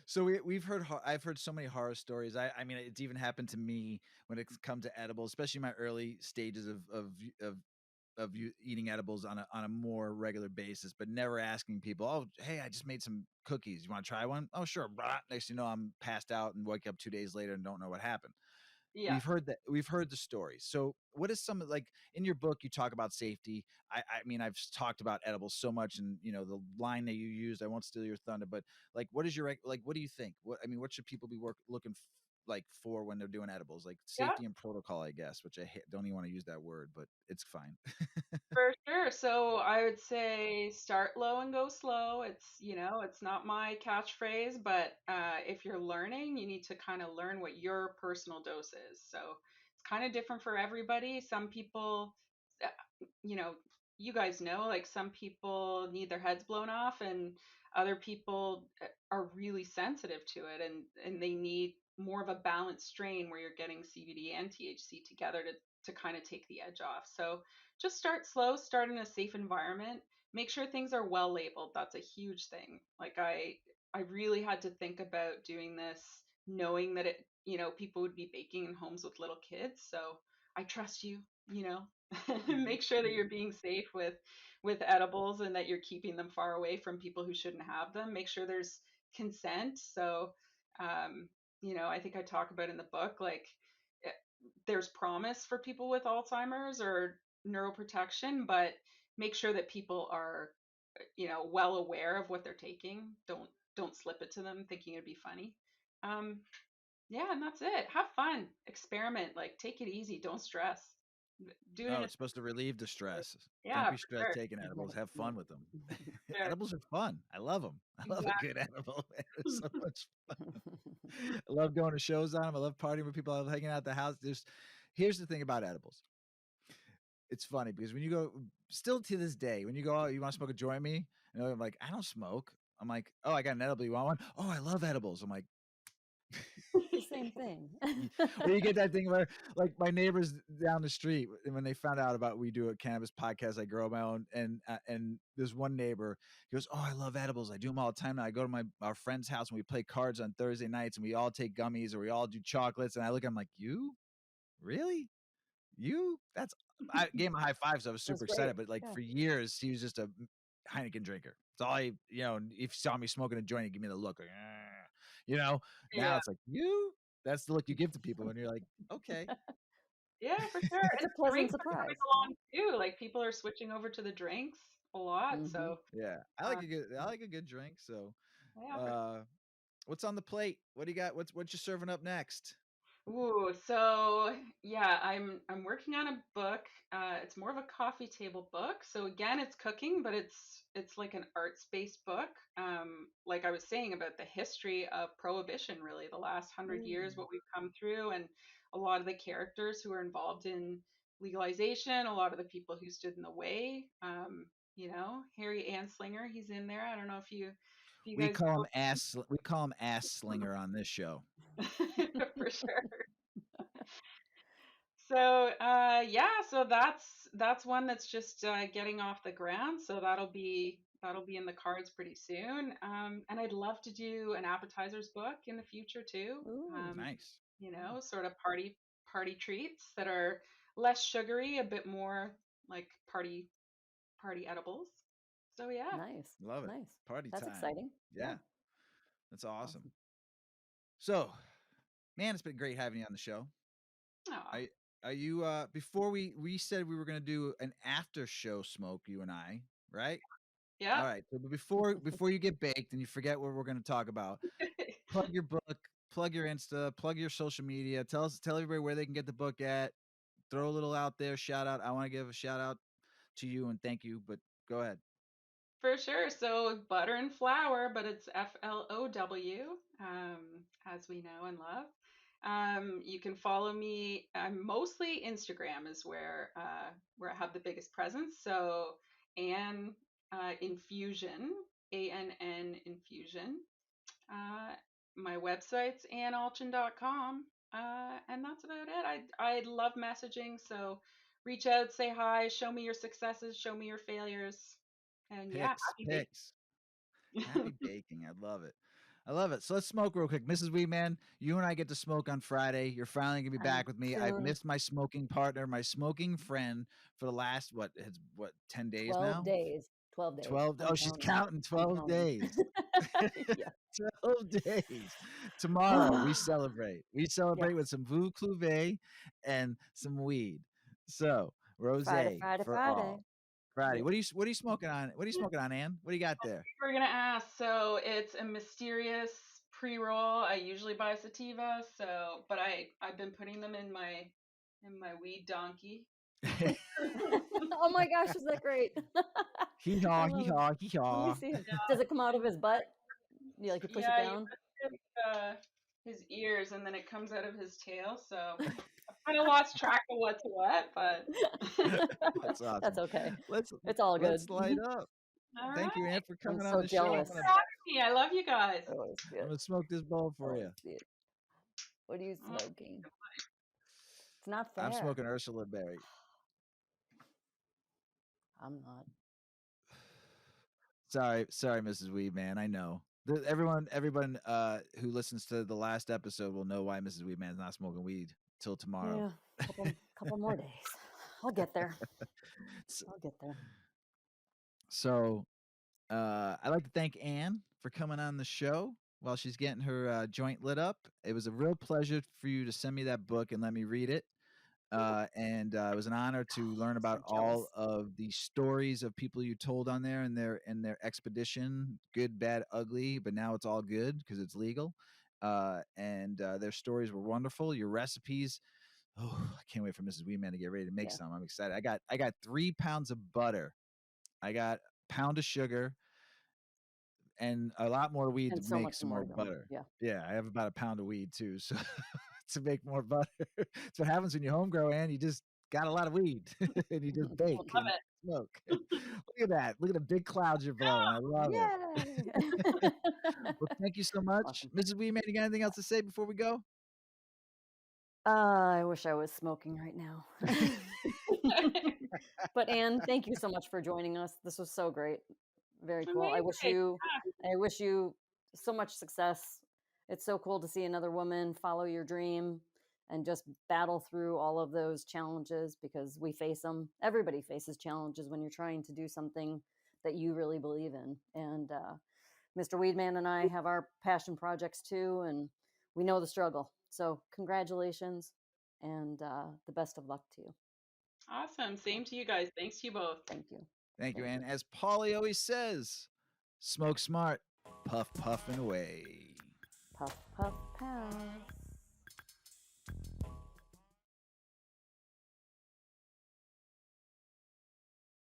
So we've heard I've heard so many horror stories. I mean, it's even happened to me when it's come to edibles, especially my early stages of you eating edibles on a more regular basis, but never asking people, oh, hey, I just made some cookies. You want to try one? Oh, sure. Blah. Next thing you know, I'm passed out and wake up 2 days later and don't know what happened. Yeah. We've heard the stories. So what is some, like, in your book you talk about safety. I mean, I've talked about edibles so much, and you know the line that you used, I won't steal your thunder, but like, what is your, like, what do you think, what should people be looking like for when they're doing edibles, like Yeah. safety and protocol, I guess, which don't even want to use that word, but it's fine. For sure. So I would say start low and go slow. It's not my catchphrase, but if you're learning, you need to kind of learn what your personal dose is. So it's kind of different for everybody. Some people, you know, you guys know, like some people need their heads blown off, and other people are really sensitive to it, and they need more of a balanced strain where you're getting CBD and THC together to kind of take the edge off. So just start slow, start in a safe environment, make sure things are well labeled. That's a huge thing. Like I really had to think about doing this knowing that people would be baking in homes with little kids. So I trust you, make sure that you're being safe with edibles and that you're keeping them far away from people who shouldn't have them. Make sure there's consent. So I think I talk about in the book, like eh, there's promise for people with Alzheimer's or neuroprotection, but make sure that people are well aware of what they're taking. Don't slip it to them thinking it'd be funny. Yeah, and that's it. Have fun, experiment, like take it easy, don't stress. Do it in Oh, a it's supposed to relieve the stress. Don't yeah, be for stressed sure. taking edibles. Have fun with them. Sure. Edibles are fun. I love them. I love a good Exactly. edible. It's so much fun. I love going to shows on them. I love partying with people. I love hanging out at the house. Here's the thing about edibles. It's funny because when you go, still to this day, when you go, oh, you want to smoke a joint with me? And I'm like, I don't smoke. I'm like, oh, I got an edible. You want one? Oh, I love edibles. I'm like, The same thing. or you get that thing where, like, my neighbors down the street, when they found out about we do a cannabis podcast, I grow my own, and there's one neighbor, he goes, oh, I love edibles. I do them all the time now. I go to our friend's house and we play cards on Thursday nights, and we all take gummies or we all do chocolates. And I look at him like, you really? I gave him a high five, so I was That's super great. excited. But like Yeah. for years, he was just a Heineken drinker. It's all if he saw me smoking a joint, he'd give me the look, like, now Yeah. it's like, that's the look you give to people when you're like, okay. Yeah, for sure. It's And a the pleasant drinks are coming surprise. along too. Like people are switching over to the drinks a lot. Mm-hmm. So Yeah. I uh, like a good drink. So yeah, for uh what's on the plate? What do you got? What you serving up next? Ooh, so yeah, I'm working on a book. It's more of a coffee table book. So again, it's cooking, but it's like an arts-based book. Like I was saying about the history of prohibition, really, the last 100 years, what we've come through, and a lot of the characters who are involved in legalization, a lot of the people who stood in the way. Harry Anslinger, he's in there. I don't know if you We guys call him ass slinger on this show. for sure. So so that's one that's just getting off the ground. So that'll be in the cards pretty soon. And I'd love to do an appetizers book in the future too. Ooh. Nice. Sort of party treats that are less sugary, a bit more like party edibles. So yeah. Nice. Love it. Nice. Party That's time. exciting. Yeah. Yeah. That's awesome. Awesome. So, man, it's been great having you on the show. Aw. Are you before we said we were going to do an after show smoke, you and I, right? Yeah. All right. So before you get baked and you forget what we're going to talk about, plug your book, plug your Insta, plug your social media. Tell everybody where they can get the book at. Throw a little out there, shout out. I want to give a shout out to you and thank you, but go ahead. For sure. So butter and flour, but it's FLOW, as we know and love. You can follow me. I'm mostly Instagram is where I have the biggest presence. So Infusion, ANN Infusion. Uh, my website's AnnAllchin.com. And that's about it. I love messaging, so reach out, say hi, show me your successes, show me your failures. And yeah, Picks, happy baking. picks. Happy baking. I love it. I love it. So let's smoke real quick. Mrs. Weedman, you and I get to smoke on Friday. You're finally going to be back with me. I've missed my smoking partner, my smoking friend for the last, 10 days 12 now? days. 12 days. 12. Oh, she's counting 12 days. Yeah. 12 days. Tomorrow we celebrate. We celebrate with some Veuve Clouvet and some weed. So, rosé for all. Friday. Yeah. What are you smoking on? What are you smoking on, Ann? What do you got there? We're gonna ask. So it's a mysterious pre-roll. I usually buy sativa, but I've been putting them in my weed donkey. Oh my gosh, is that great? Hee haw, hee haw, hee haw. Let me see. Does it come out of his butt? You push it down? His ears, and then it comes out of his tail. So I kind of lost track of what's what, but that's awesome. That's okay. It's all good. Let's light up. All Thank you, Ann, for coming I'm on the jealous. show. Thanks for having me. I love you guys. Oh, I'm gonna smoke this bowl for you. What are you smoking? It's not fair. I'm smoking Ursula Berry. I'm not. Sorry, Mrs. Weedman. I know. Everyone who listens to the last episode will know why Mrs. Weedman's not smoking weed till tomorrow. Yeah, couple more days. I'll get there. So, I'd like to thank Ann for coming on the show while she's getting her joint lit up. It was a real pleasure for you to send me that book and let me read it. And it was an honor to learn about all of the stories of people you told on there and their expedition, good, bad, ugly, but now it's all good because it's legal. And their stories were wonderful. Your recipes. Oh, I can't wait for Mrs. Weedman to get ready to make some. I'm excited. I got 3 pounds of butter. I got a pound of sugar and a lot more weed to make some more butter. Yeah. I have about a pound of weed too. So to make more butter. That's what happens when you home grow, and you just got a lot of weed and you just bake and smoke. Look at that. Look at the big clouds you're blowing. I love it. Well, thank you so much. Awesome. Mrs. Weedman, you got anything else to say before we go? I wish I was smoking right now. But Ann, thank you so much for joining us. This was so great. Very cool. I wish you so much success. It's so cool to see another woman follow your dream and just battle through all of those challenges, because we face them. Everybody faces challenges when you're trying to do something that you really believe in. And Mr. Weedman and I have our passion projects too, and we know the struggle. So congratulations and the best of luck to you. Awesome. Same to you guys. Thanks to you both. Thank you. Thank you. And as Paulie always says, smoke smart, puff, puff, and away. Puff, puff, pow.